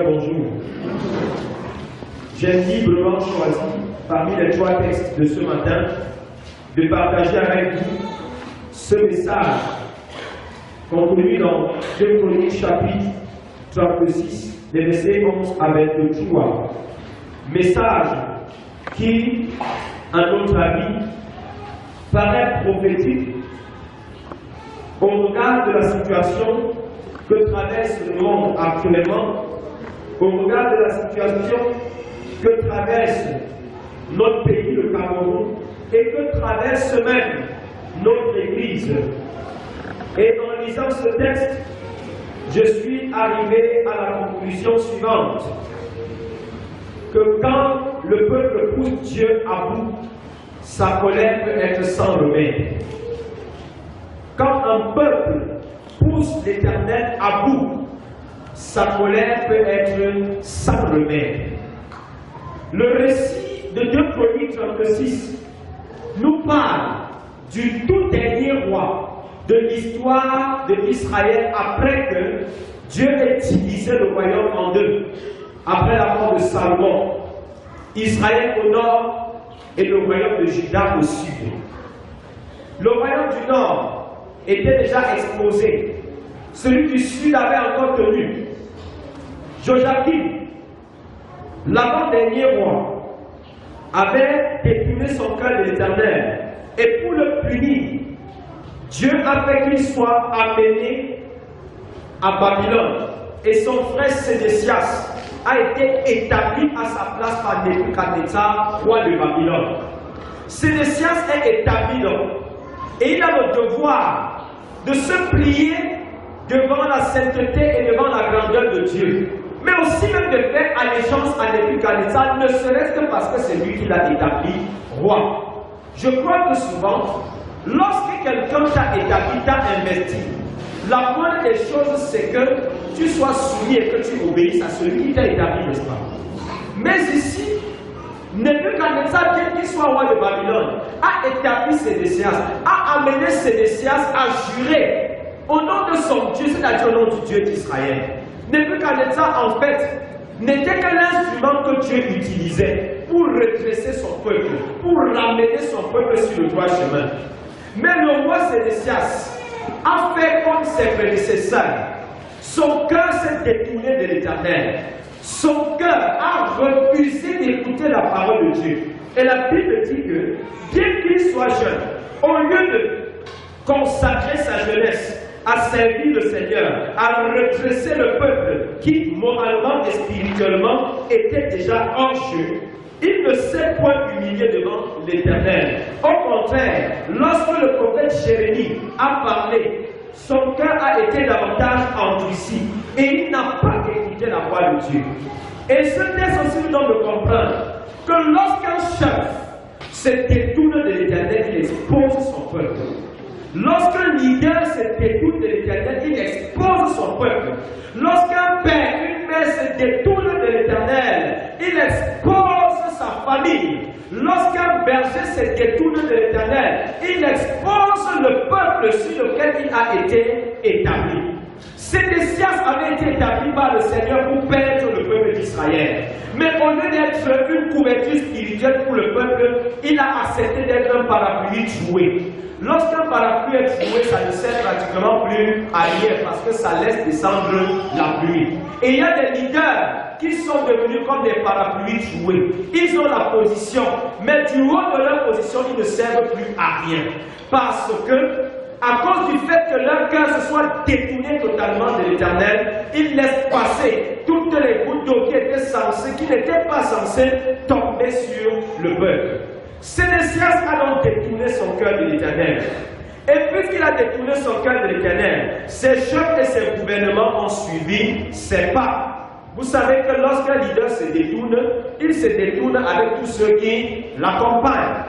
Bonjour. J'ai librement choisi, parmi les 3 textes de ce matin, de partager avec vous ce message contenu dans 2 Chroniques chapitre 36, les versets 11 à 23. Message qui, à notre avis, paraît prophétique au regard de la situation que traverse le monde actuellement, au regard de la situation que traverse notre pays, le Cameroun, et que traverse même notre Église. Et en lisant ce texte, je suis arrivé à la conclusion suivante, que quand le peuple pousse Dieu à bout, sa colère peut être sans remède. Quand un peuple pousse l'Éternel à bout, sa colère peut être sans remède. Le récit de 2 Chroniques 36 nous parle du tout dernier roi de l'histoire de l'Israël après que Dieu ait divisé le royaume en 2, après la mort de Salomon, Israël au nord et le royaume de Juda au sud. Le royaume du nord était déjà exposé. Celui du sud avait encore tenu. Joachim, l'avant-dernier roi, avait détourné son cœur de l'Éternel. Et pour le punir, Dieu a fait qu'il soit amené à Babylone. Et son frère Sédécias a été établi à sa place par Nebuchadnezzar, roi de Babylone. Sédécias est établi donc. Et il a le devoir de se plier devant la sainteté et devant la grandeur de Dieu. Mais aussi même de faire allégeance à Nebuchadnezzar, ne serait-ce que parce que c'est lui qui l'a établi roi. Je crois que souvent, lorsque quelqu'un t'a établi, t'a investi, la moindre des choses, c'est que tu sois soumis et que tu obéisses à celui qui t'a établi, n'est-ce pas? Mais ici, Nebuchadnezzar, bien qu'il soit roi de Babylone, a établi Sédécias, a amené Sédécias à jurer au nom de son Dieu, c'est-à-dire au nom du Dieu d'Israël. Nebuchadnezzar, en fait, n'était que l'instrument que Dieu utilisait pour redresser son peuple, pour ramener son peuple sur le droit chemin. Mais le roi Sédécias a fait comme ses prédécesseurs. Son cœur s'est détourné de l'Éternel. Son cœur a refusé d'écouter la parole de Dieu. Et la Bible dit que, bien qu'il soit jeune, au lieu de consacrer sa jeunesse à servir le Seigneur, à redresser le peuple qui, moralement et spirituellement, était déjà hors jeu, il ne s'est point humilié devant l'Éternel. Au contraire, lorsque le prophète Jérémie a parlé, son cœur a été davantage endurci et il n'a pas écouté la voix de Dieu. Et ce texte aussi nous donne de comprendre que lorsqu'un chef se détourne de l'Éternel, il expose son peuple. Lorsqu'un leader se détourne de l'Éternel, il expose son peuple. Lorsqu'un père, une mère se détourne de l'Éternel, il expose sa famille. Lorsqu'un berger se détourne de l'Éternel, il expose le peuple sur lequel il a été établi. Sédécias avait été établi par le Seigneur pour perdre le peuple d'Israël. Mais au lieu d'être une couverture spirituelle pour le peuple, il a accepté d'être un parapluie troué. Lorsqu'un parapluie est troué, ça ne sert pratiquement plus à rien parce que ça laisse descendre la pluie. Et il y a des leaders qui sont devenus comme des parapluies troués. Ils ont la position, mais du haut de leur position, ils ne servent plus à rien. Parce que, à cause du fait que leur cœur se soit détourné totalement de l'Éternel, ils laissent passer toutes les gouttes d'eau qui n'étaient pas censées tomber sur le peuple. Sédécias a donc détourné son cœur de l'Éternel. Et puisqu'il a détourné son cœur de l'Éternel, ses chefs et ses gouvernements ont suivi ses pas. Vous savez que lorsqu'un leader se détourne, il se détourne avec tous ceux qui l'accompagnent.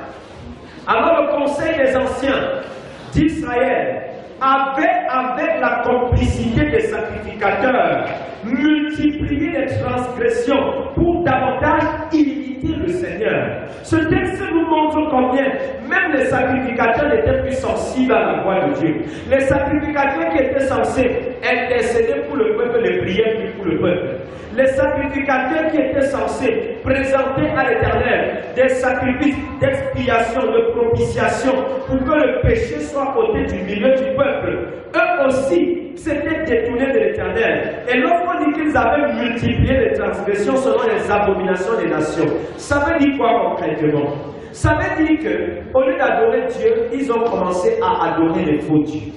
Alors le conseil des anciens d'Israël avait, avec la complicité des sacrificateurs, multiplié les transgressions pour davantage imiter le Seigneur. Ce texte nous montre combien même les sacrificateurs n'étaient plus sensibles à la voix de Dieu. Les sacrificateurs qui étaient censés intercéder pour le peuple ne priaient plus pour le peuple. Les sacrificateurs qui étaient censés présenter à l'Éternel des sacrifices d'expiation, de propitiation, pour que le péché soit ôté du milieu du peuple, eux aussi s'étaient détournés de l'Éternel. Et lorsqu'on dit qu'ils avaient multiplié les transgressions selon les abominations des nations, ça veut dire quoi concrètement? Ça veut dire qu'au lieu d'adorer Dieu, ils ont commencé à adorer les faux dieux.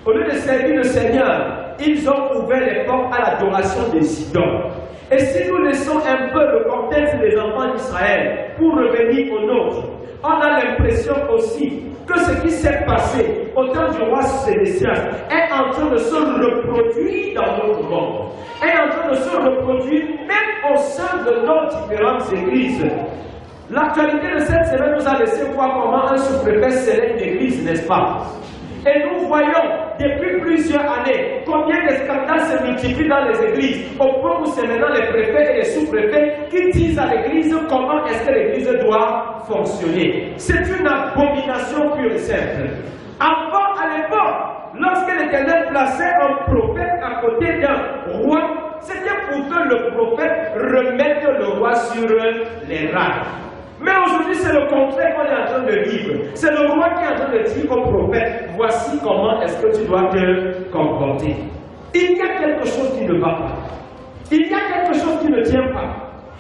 Au lieu de servir le Seigneur, ils ont ouvert les portes à l'adoration des idoles. Et si nous laissons un peu le contexte des enfants d'Israël pour revenir au nôtre, on a l'impression aussi que ce qui s'est passé au temps du roi Sédécias est en train de se reproduire dans notre monde, est en train de se reproduire même au sein de nos différentes églises. L'actualité de cette semaine nous a laissé voir comment un sous-préfet scellait une église, n'est-ce pas? Et nous voyons depuis plusieurs années combien de scandales se multiplient dans les églises, au point où c'est maintenant les préfets et les sous-préfets qui disent à l'église comment est-ce que l'église doit fonctionner. C'est une abomination pure et simple. Avant, à l'époque, lorsque l'Éternel plaçait un prophète à côté d'un roi, c'était pour que le prophète remette le roi sur les rails. Mais aujourd'hui, c'est le contraire qu'on est en train de vivre. C'est le roi qui est en train de dire au prophète, voici comment est-ce que tu dois te comporter. Il y a quelque chose qui ne va pas. Il y a quelque chose qui ne tient pas.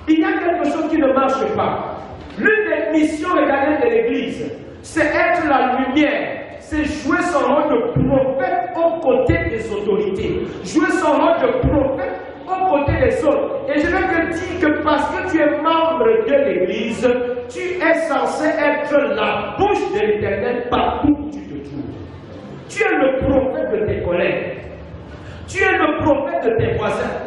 Il y a quelque chose qui ne marche pas. L'une des missions régaliennes de l'Église, c'est être la lumière. C'est jouer son rôle de prophète aux côtés des autorités. Jouer son rôle de prophète aux côtés des autres. Et je vais te dire que parce que tu es membre de l'Église, tu es censé être la bouche de l'Éternel partout où tu te trouves. Tu es le prophète de tes collègues. Tu es le prophète de tes voisins.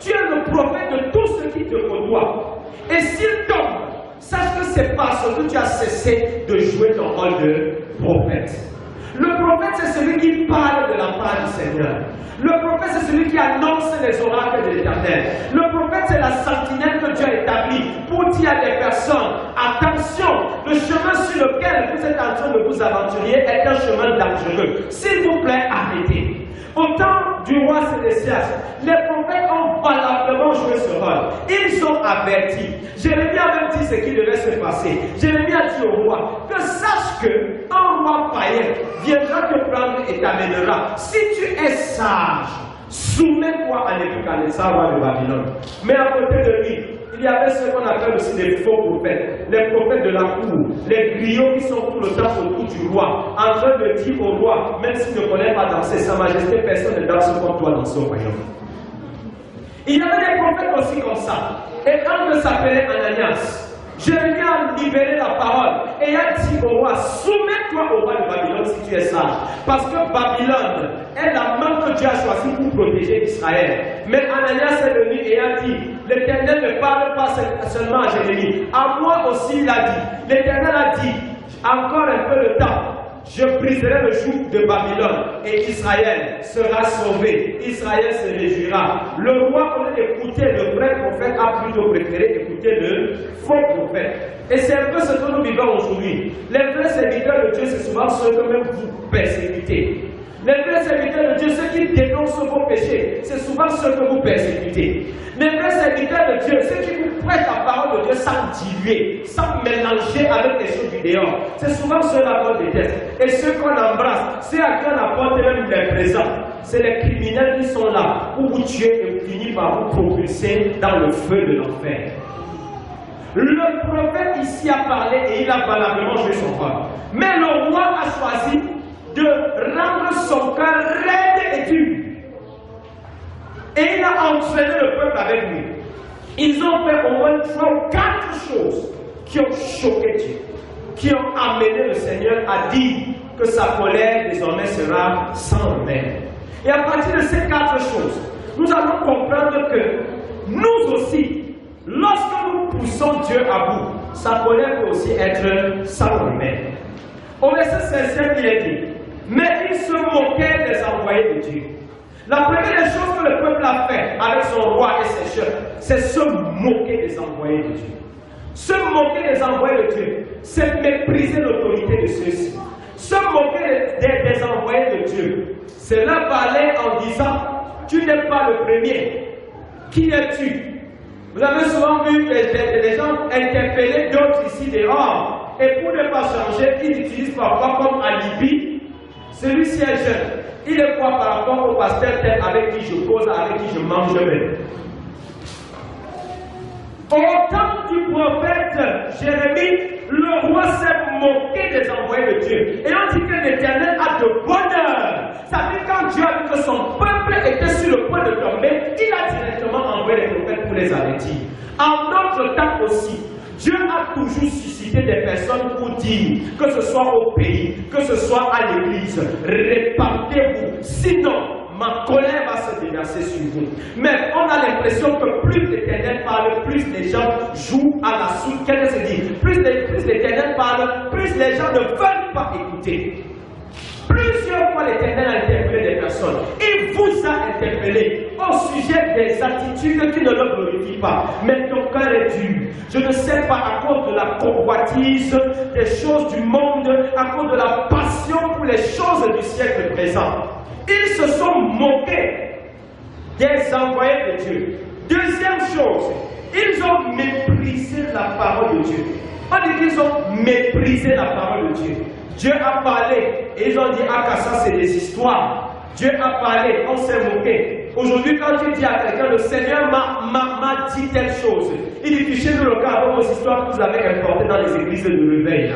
Tu es le prophète de tous ceux qui te côtoient. Et s'ils tombent, sache que c'est parce que tu as cessé de jouer ton rôle de prophète. Le prophète, c'est celui qui parle de la part du Seigneur. Le prophète, c'est celui qui annonce les oracles de l'Éternel. Le prophète, c'est la sentinelle que Dieu a établie pour dire à des personnes, attention, le chemin sur lequel vous êtes en train de vous aventurer est un chemin dangereux. S'il vous plaît, arrêtez. Au temps du roi Sédécias, les prophètes ont valablement joué ce rôle. Ils ont averti. Jérémie a même dit ce qui devait se passer. Jérémie a dit au roi que sache qu'un roi païen viendra te prendre et t'amènera. Si tu es sage, soumets-toi à Nebuchadnezzar, roi de Babylone. Mais à côté de lui, il y avait ce qu'on appelle aussi des faux prophètes, les prophètes de la cour, les griots qui sont tout le temps autour du roi, en train de dire au roi, même s'il ne connaît pas danser, Sa Majesté, personne ne danse comme toi dans son royaume. Il y avait des prophètes aussi comme ça. Et un de s'appelait Ananias. Jérémie a libéré la parole et a dit au roi, soumets-toi au roi de Babylone si tu es sage. Parce que Babylone est la main que Dieu a choisie pour protéger Israël. Mais Ananias est venu et a dit, l'Éternel ne parle pas seulement à Jérémie, à moi aussi il a dit. L'Éternel a dit, encore un peu de temps, je briserai le joug de Babylone et Israël sera sauvé. Israël se réjouira. Le roi, au lieu d'écouter le vrai prophète, a plutôt préféré écouter le faux prophète. Et c'est un peu ce que nous vivons aujourd'hui. Les vrais serviteurs de Dieu, c'est souvent ceux que même vous persécutez. Les vrais serviteurs de Dieu, ceux qui dénoncent vos péchés, c'est souvent ceux que vous persécutez. Les vrais serviteurs de Dieu, ceux qui vous prêtent la parole de Dieu sans diluer, sans mélanger avec les choses du dehors, c'est souvent ceux-là qu'on déteste. Et ceux qu'on embrasse, ceux à qui on apporte même les présents, c'est les criminels qui sont là pour vous tuer et finir par vous propulser dans le feu de l'enfer. Le prophète ici a parlé et il a valablement joué son rôle. Mais le roi a choisi de rendre son cœur raide et dur. Et il a entraîné le peuple avec lui. Ils ont fait au moins 3 ou 4 choses qui ont choqué Dieu, qui ont amené le Seigneur à dire que sa colère désormais sera sans remède. Et à partir de ces 4 choses, nous allons comprendre que nous aussi, lorsque nous poussons Dieu à bout, sa colère peut aussi être sans remède. Au verset 16, il est dit, mais il se moquait des envoyés de Dieu. La première des choses que le peuple a fait avec son roi et ses chefs, c'est se moquer des envoyés de Dieu. Se moquer des envoyés de Dieu, c'est mépriser l'autorité de ceux-ci. Se moquer des envoyés de Dieu, c'est leur parler en disant, tu n'es pas le premier. Qui es-tu? Vous avez souvent vu des gens interpeller d'autres ici dehors. Et pour ne pas changer, ils utilisent parfois comme alibi. Celui-ci est jeune. Il est quoi par rapport au pasteur tel avec qui je cause, avec qui je mange même. Au temps du prophète Jérémie, le roi s'est moqué des envoyés de Dieu. Et on dit que l'Éternel a de bonheur. Ça veut dire quand Dieu a vu que son peuple était sur le point de tomber, il a directement envoyé les prophètes pour les avertir. En notre temps aussi, Dieu a toujours suscité des personnes pour dire, que ce soit au pays, que ce soit à l'église, répandez-vous. Sinon, ma colère va se déverser sur vous. Mais on a l'impression que plus l'Éternel parle, plus les gens jouent à la soupe. Qu'est-ce que c'est dit? Plus l'Éternel parle, plus les gens ne veulent pas écouter. Plusieurs fois l'Éternel a interpellé des personnes. Il vous a interpellé au sujet des attitudes qui ne le glorifient pas. Mais ton cœur est dur. Je ne sais pas, à cause de la convoitise, des choses du monde, à cause de la passion pour les choses du siècle présent. Ils se sont moqués des envoyés de Dieu. Deuxième chose, ils ont méprisé la parole de Dieu. On dit qu'ils ont méprisé la parole de Dieu. Dieu a parlé et ils ont dit, ah, ça c'est des histoires. Dieu a parlé, on s'est moqué. Aujourd'hui, quand tu dis à quelqu'un, le Seigneur m'a dit telle chose, il dit, fichez-nous le cas avec vos histoires que vous avez importées dans les églises de réveil.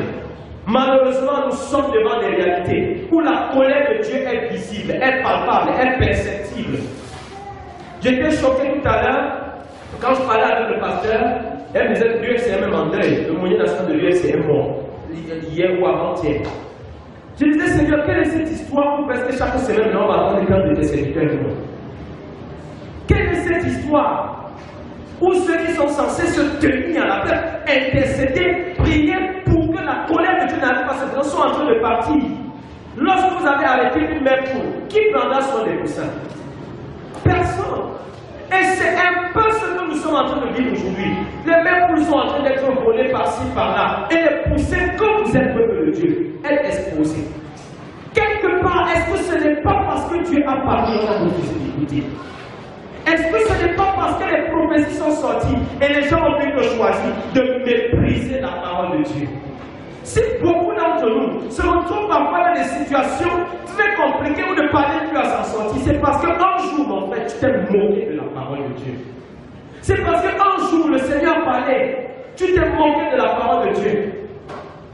Malheureusement, nous sommes devant des réalités où la colère de Dieu est visible, est palpable, est perceptible. J'étais choqué tout à l'heure quand je parlais avec le pasteur. Elle me disait que l'UFCM est en deuil, le moyen national de l'UFCM est mort, hier ou avant-hier. Je disais, Seigneur, quelle est cette histoire où presque chaque semaine, on va attendre quand de tes serviteurs du monde? Quelle est cette histoire où ceux qui sont censés se tenir à la place, intercéder, prier pour que la colère de Dieu n'arrive pas à se faire, sont en train de partir? Lorsque vous avez arrêté une mère poule, qui prendra soin des poussins? Personne. Et c'est un peu ce que nous sommes en train de vivre aujourd'hui. Les mères poules sont en train d'être volées par-ci, par-là. Et les poussins, comme vous êtes peuple de Dieu, êtes exposés. Quelque part, est-ce que ce n'est pas parce que Dieu a parlé à notre difficulté? Est-ce que ce n'est pas parce que les prophéties sont sorties et les gens ont pu choisir de mépriser la parole de Dieu? Si beaucoup d'entre nous se retrouvent parfois dans des situations très compliquées où ne parler plus à s'en sortir, c'est parce qu'un jour, en fait, tu t'es moqué de la parole de Dieu. C'est parce qu'un jour, le Seigneur parlait, tu t'es moqué de la parole de Dieu.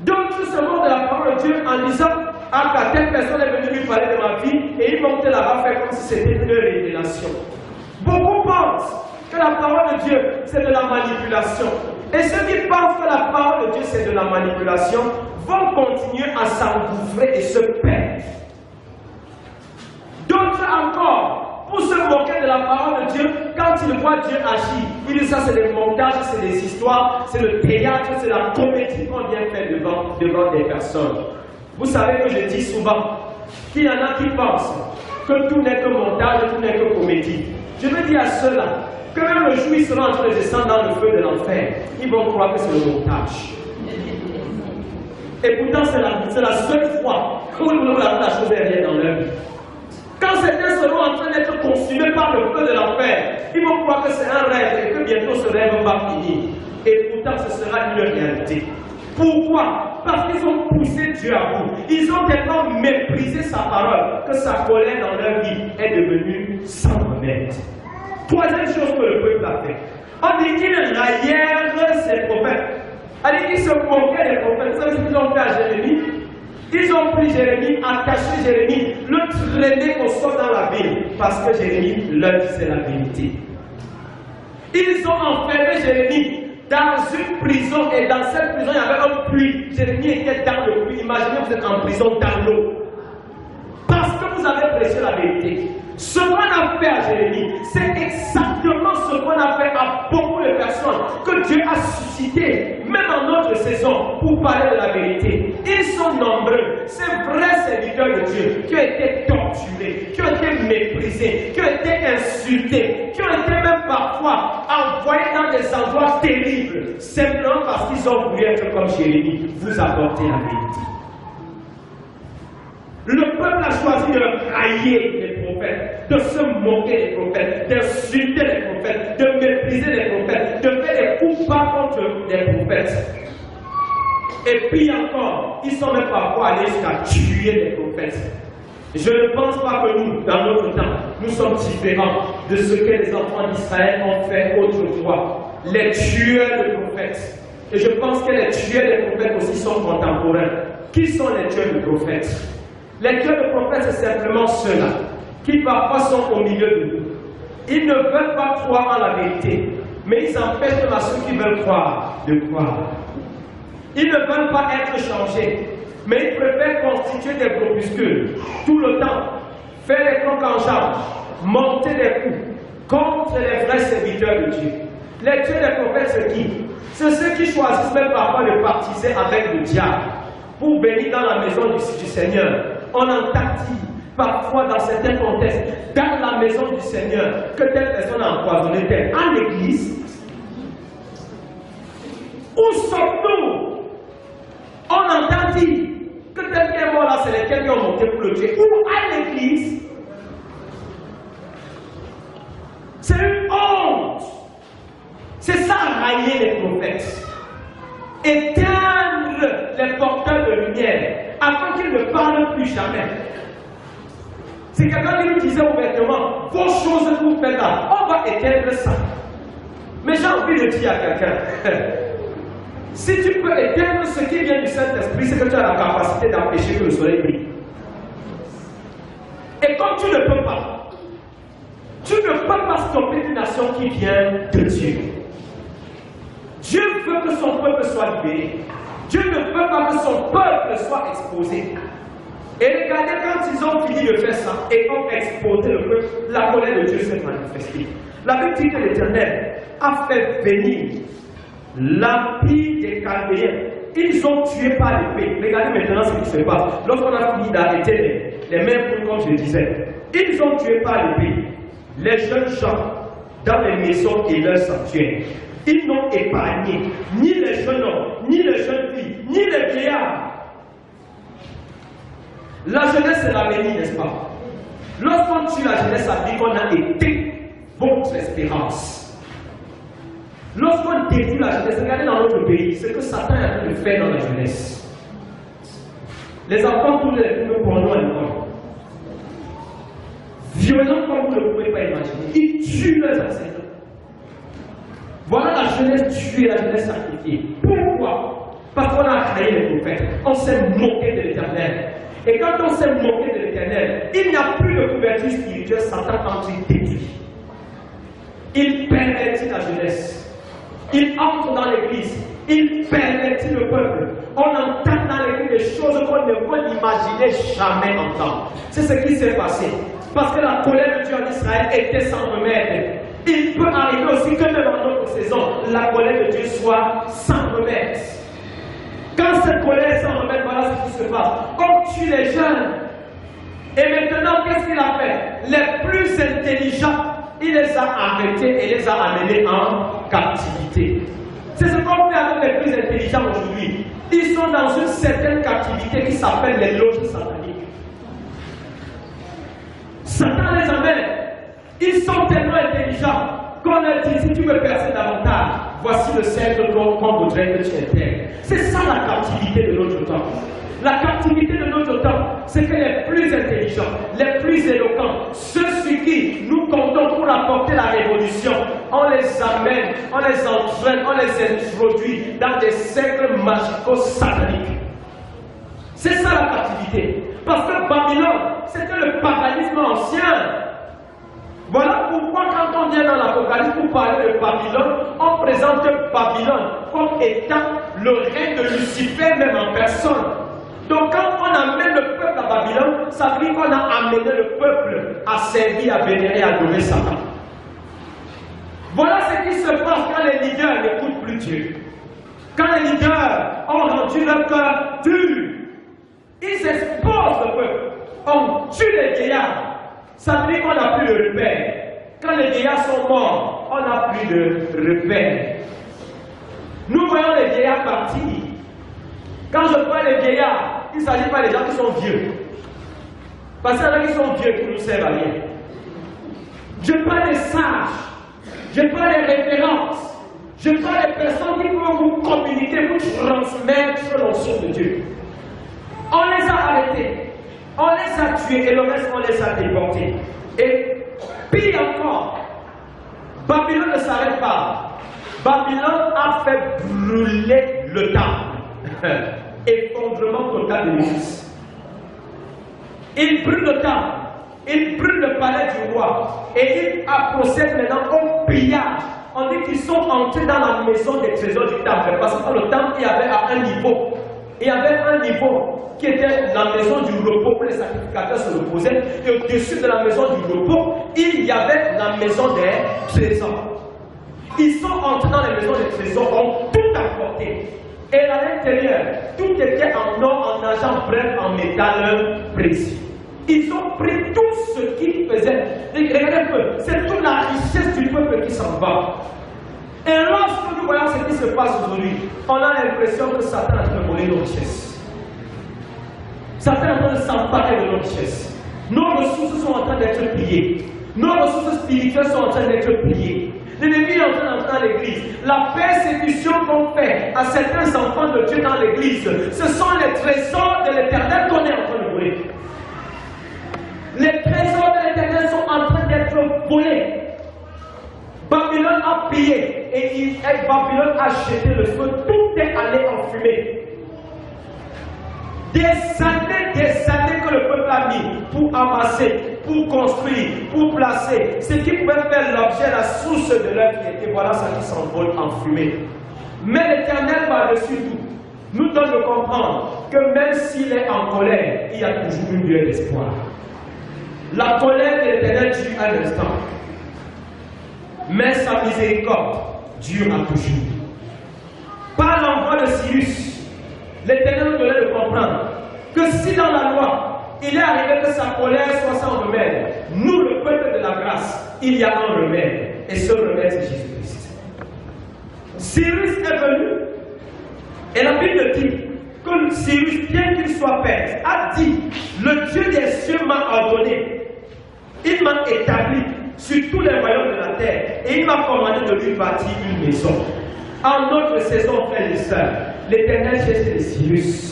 D'autres se moquent de la parole de Dieu en disant, ah, telle personne est venue lui parler de ma vie et il montait là-bas faire comme si c'était une révélation. Beaucoup pensent que la parole de Dieu, c'est de la manipulation. Et ceux qui pensent que la parole de Dieu, c'est de la manipulation, vont continuer à s'engouffrer et se perdre. D'autres encore, pour se moquer de la parole de Dieu, quand ils voient Dieu agir, ils disent ça c'est des montages, c'est des histoires, c'est le théâtre, c'est la comédie qu'on vient faire devant des personnes. Vous savez que je dis souvent qu'il y en a qui pensent que tout n'est que montage, tout n'est que comédie. Je veux dire à ceux-là que même le jour où ils seront en train de descendre dans le feu de l'enfer, ils vont croire que c'est le montage. Et pourtant, c'est la seule fois où la chose est réelle dans leur vie. Quand certains seront en train d'être consumés par le feu de l'enfer, ils vont croire que c'est un rêve et que bientôt ce rêve va finir. Et pourtant, ce sera une réalité. Pourquoi? Parce qu'ils ont poussé Dieu à bout. Ils ont tellement méprisé sa parole que sa colère dans leur vie est devenue sans remède. Troisième chose que le peuple a fait. On dit qu'ils raillèrent ses prophètes. On dit qu'ils se moquaient des prophètes. Vous savez ce qu'ils ont fait à Jérémie? Ils ont pris Jérémie, attaché Jérémie, le traîné au sol dans la ville. Parce que Jérémie leur disait la vérité. Ils ont enfermé Jérémie dans une prison. Et dans cette prison, il y avait un puits. Jérémie était dans le puits. Imaginez, vous êtes en prison dans l'eau. Parce que vous avez prêché la vérité. Ce qu'on a fait à Jérémie, c'est exactement ce qu'on a fait à beaucoup de personnes que Dieu a suscité, même en notre saison, pour parler de la vérité. Ils sont nombreux, ces vrais serviteurs de Dieu, qui ont été torturés, qui ont été méprisés, qui ont été insultés, qui ont été même parfois envoyés dans des endroits terribles, simplement parce qu'ils ont voulu être comme Jérémie, vous apporter la vérité. Le peuple a choisi de railler les prophètes. de se moquer des prophètes, d'insulter les prophètes, de mépriser les prophètes, de faire des coups bas contre les prophètes. Et puis encore, ils sont même parfois allés jusqu'à tuer les prophètes. Je ne pense pas que nous, dans notre temps, nous sommes différents de ce que les enfants d'Israël ont fait autrefois. Les tueurs de prophètes. Et je pense que les tueurs de prophètes aussi sont contemporains. Qui sont les tueurs de prophètes? Les tueurs de prophètes, c'est simplement ceux-là qui parfois sont au milieu de nous. Ils ne veulent pas croire en la vérité, mais ils empêchent à ceux qui veulent croire de croire. Ils ne veulent pas être changés, mais ils préfèrent constituer des groupuscules tout le temps, faire des crocs en jambes, monter des coups contre les vrais serviteurs de Dieu. Les tueurs des prophètes, c'est qui? C'est ceux qui choisissent même parfois de partiser avec le diable pour venir dans la maison du Seigneur. On entend dire parfois dans certains contextes, dans la maison du Seigneur, que telle personne a empoisonné telle. En l'église, où sommes-nous? On entend dire que tel qui est mort là, c'est lesquels qui ont monté pour le tuer. Ou à l'église, c'est une honte. C'est ça, railler les prophètes. Éteindre les porteurs de lumière, afin qu'ils ne parlent plus jamais. C'est quelqu'un qui nous disait ouvertement, vos choses que vous faites là, on va éteindre ça. Mais j'ai envie de dire à quelqu'un, si tu peux éteindre ce qui vient du Saint-Esprit, c'est que tu as la capacité d'empêcher que le soleil brille. Et comme tu ne peux pas stopper une nation qui vient de Dieu. Dieu veut que son peuple soit libéré. Dieu ne veut pas que son peuple soit exposé. Et regardez, quand ils ont fini de faire ça et ont exposé le peuple, la colère de Dieu s'est manifestée. La Bible dit que l'Éternel a fait venir l'empire des Chaldéens. Ils ont tué par l'épée. Regardez maintenant ce qui se passe. Lorsqu'on a fini d'arrêter les mêmes comme je disais, ils ont tué par l'épée les jeunes gens dans les maisons et leurs sanctuaires. Ils n'ont épargné ni les jeunes hommes, ni les jeunes filles, ni les vieillards. La jeunesse, c'est l'avenir, n'est-ce pas? Lorsqu'on tue la jeunesse, ça dit qu'on a été votre espérance. Lorsqu'on détruit la jeunesse, regardez dans notre pays, ce que Satan est en train de faire dans la jeunesse. Les enfants tournent les films porno à l'école. Violents comme vous ne pouvez pas imaginer. Ils tuent leurs enseignants. Voilà la jeunesse tuée, la jeunesse sacrifiée. Pourquoi? Parce qu'on a créé les prophètes. On s'est moqué de l'Éternel. Et quand on s'est moqué de l'Éternel, il n'y a plus de couverture spirituelle. Satan entre il détruit. Il pervertit la jeunesse. Il entre dans l'église. Il pervertit le peuple. On entend dans l'église des choses qu'on ne peut imaginer jamais entendre. C'est ce qui s'est passé. Parce que la colère de Dieu en Israël était sans remède. Il peut arriver aussi que même dans notre saison, la colère de Dieu soit sans remède. Quand cette colère est sans remède, voilà ce qui se passe. On tue les jeunes. Et maintenant, qu'est-ce qu'il a fait? Les plus intelligents, il les a arrêtés et les a amenés en captivité. C'est ce qu'on fait avec les plus intelligents aujourd'hui. Ils sont dans une certaine captivité qui s'appelle les loges sataniques. Satan les amène. Ils sont tellement intelligents qu'on leur dit, si tu veux percer davantage, voici le cercle qu'on voudrait que tu intègres. C'est ça la captivité de notre temps. La captivité de notre temps, c'est que les plus intelligents, les plus éloquents, ceux sur qui nous comptons pour apporter la révolution, on les amène, on les entraîne, on les introduit dans des cercles magico-sataniques. C'est ça la captivité. Parce que Babylone, c'était le paganisme ancien. Voilà pourquoi quand on vient dans l'Apocalypse pour parler de Babylone, on présente Babylone comme étant le règne de Lucifer même en personne. Donc quand on amène le peuple à Babylone, ça veut dire qu'on a amené le peuple à servir, à vénérer, à adorer Satan. Voilà ce qui se passe quand les leaders n'écoutent plus Dieu. Quand les leaders ont rendu leur cœur dur, ils exposent le peuple. On tue les vieillards. Ça veut dire qu'on n'a plus de repères. Quand les vieillards sont morts, on n'a plus de repères. Nous voyons les vieillards partir. Quand je vois les vieillards, il ne s'agit pas des gens qui sont vieux. Parce qu'il y en a qui sont vieux qui nous servent à rien. Je parle des sages, je parle des références, je parle des personnes qui vont vous communiquer, vous transmettre l'onction de Dieu. On les a arrêtés, on les a tués et le reste on les a déportés. Et pire encore, Babylone ne s'arrête pas. Babylone a fait brûler le temple. Effondrement total de l'Église. Il brûle le temple, il brûle le palais du roi et il procède maintenant au pillage. On dit qu'ils sont entrés dans la maison des trésors du temple parce que dans le temple il y avait à un niveau. Il y avait un niveau qui était la maison du repos où les sacrificateurs se reposaient et au-dessus de la maison du repos il y avait la maison des trésors. Ils sont entrés dans les maisons des trésors, ont tout apporté. Et à l'intérieur, tout était en or, en argent, bref, en métal précieux. Ils ont pris tout ce qu'ils faisaient. Regardez un peu, c'est toute la richesse du peuple qui s'en va. Et lorsque nous voyons ce qui se passe aujourd'hui, on a l'impression que Satan est en train de voler nos richesses. Satan est en train de s'emparer de nos richesses. Nos ressources sont en train d'être pillées. Nos ressources spirituelles sont en train d'être pillées. L'ennemi est en train d'entrer dans l'église. La persécution qu'on fait à certains enfants de Dieu dans l'église, ce sont les trésors de l'éternel qu'on est en train de voler. Les trésors de l'éternel sont en train d'être volés. Babylone a pillé et Babylone a jeté le feu. Tout est allé en fumée. Des années que le peuple a mis pour amasser, pour construire, pour placer, ce qui pouvait faire l'objet, la source de leur vie. Et voilà ça qui s'envole en fumée. Mais l'Éternel par-dessus tout nous donne de comprendre que même s'il est en colère, il y a toujours une lueur d'espoir. La colère de l'Éternel dure un instant, mais sa miséricorde dure à toujours. Par l'envoi de Cyrus, l'Éternel nous donnait de comprendre que si dans la loi, il est arrivé que sa colère soit sans remède, nous, le peuple de la grâce, il y a un remède. Et ce remède, c'est Jésus-Christ. Cyrus est venu, et la Bible dit que Cyrus, bien qu'il soit père, a dit, le Dieu des cieux m'a ordonné, il m'a établi sur tous les royaumes de la terre, et il m'a commandé de lui bâtir une maison. En notre saison, frères et sœurs, l'Éternel cherche les Cyrus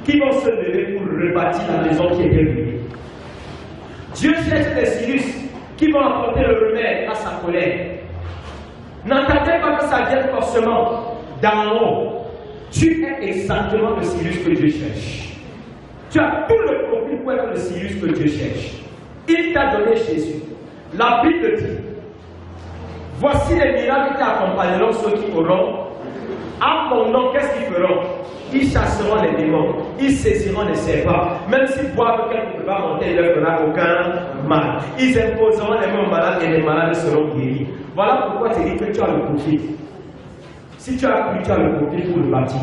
qui vont se lever pour rebâtir la maison qui était ruinée. Dieu cherche les Cyrus qui vont apporter le remède à sa colère. N'attendez pas que ça vienne forcément d'en haut. Tu es exactement le Cyrus que Dieu cherche. Tu as tout le profil pour être le Cyrus que Dieu cherche. Il t'a donné Jésus. La Bible dit, voici les miracles qui accompagneront ceux qui auront. À mon nom, qu'est-ce qu'ils feront? Ils chasseront les démons, ils saisiront les serpents. Même s'ils boivent quelqu'un ne peut pas monter, il ne leur fera aucun mal. Ils imposeront les mains aux malades et les malades seront guéris. Voilà pourquoi tu dis que tu as le profil. Si tu as cru, tu as le profil pour le bâtir.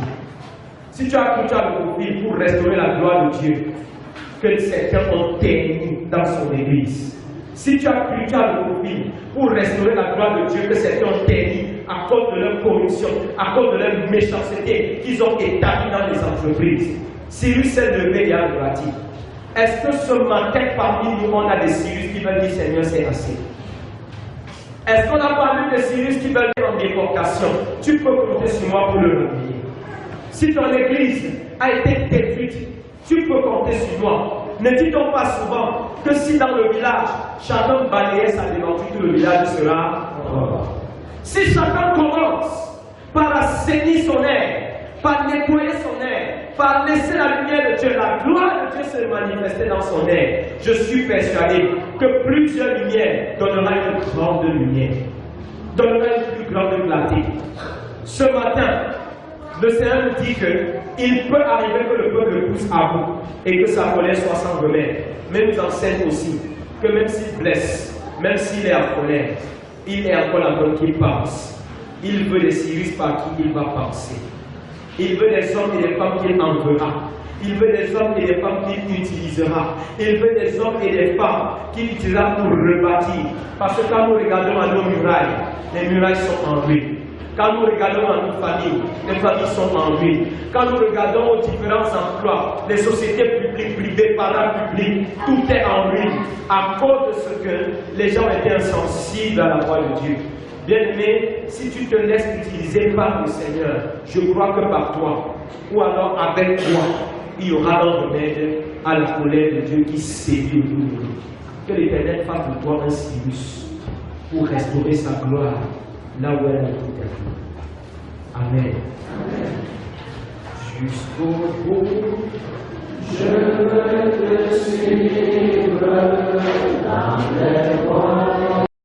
Si tu as cru, tu as le profil pour restaurer la gloire de Dieu que certains ont terni dans son église. Si tu as cru, tu as le profil pour restaurer la gloire de Dieu que certains ont terni à cause de leur corruption, à cause de leur méchanceté qu'ils ont établie dans les entreprises. Cyrus s'est levé et a bâti. Est-ce que ce matin parmi nous on a des Cyrus qui veulent dire Seigneur c'est assez? Est-ce qu'on a parmi des Cyrus qui veulent dire en déportation? Tu peux compter sur moi pour le replier. Si ton église a été détruite, tu peux compter sur moi. Ne dit-on pas souvent que si dans le village, chacun balayait sa démenture, tout le village sera mort. Si chacun commence par assainir son air, par nettoyer son air, par laisser la lumière de Dieu, la gloire de Dieu se manifester dans son air, je suis persuadé que plusieurs lumières donnera une grande lumière, donnera une plus grande clarté. Ce matin, le Seigneur nous dit qu'il peut arriver que le peuple pousse à bout et que sa colère soit sans remède. Mais nous enseigne aussi que même s'il blesse, même s'il est en colère, il est encore la bonne qui pense. Il veut des Cyrus par qui il va penser. Il veut des hommes et des femmes qu'il enverra. Il veut des hommes et des femmes qu'il utilisera. Il veut des hommes et des femmes qu'il utilisera pour rebâtir. Parce que quand nous regardons à nos murailles, les murailles sont en ruine. Quand nous regardons dans nos familles, les familles sont en ruine. Quand nous regardons aux différents emplois, les sociétés publiques, privées, parapubliques, tout est en ruine à cause de ce que les gens étaient insensibles à la voix de Dieu. Bien-aimé, si tu te laisses utiliser par le Seigneur, je crois que par toi, ou alors avec toi, il y aura un remède à la colère de Dieu qui sévit autour de nous. Que l'Éternel fasse de toi un Cyrus pour restaurer sa gloire là où elle a été perdue. Amen. Jusqu'au bout, je veux te suivre dans les voies.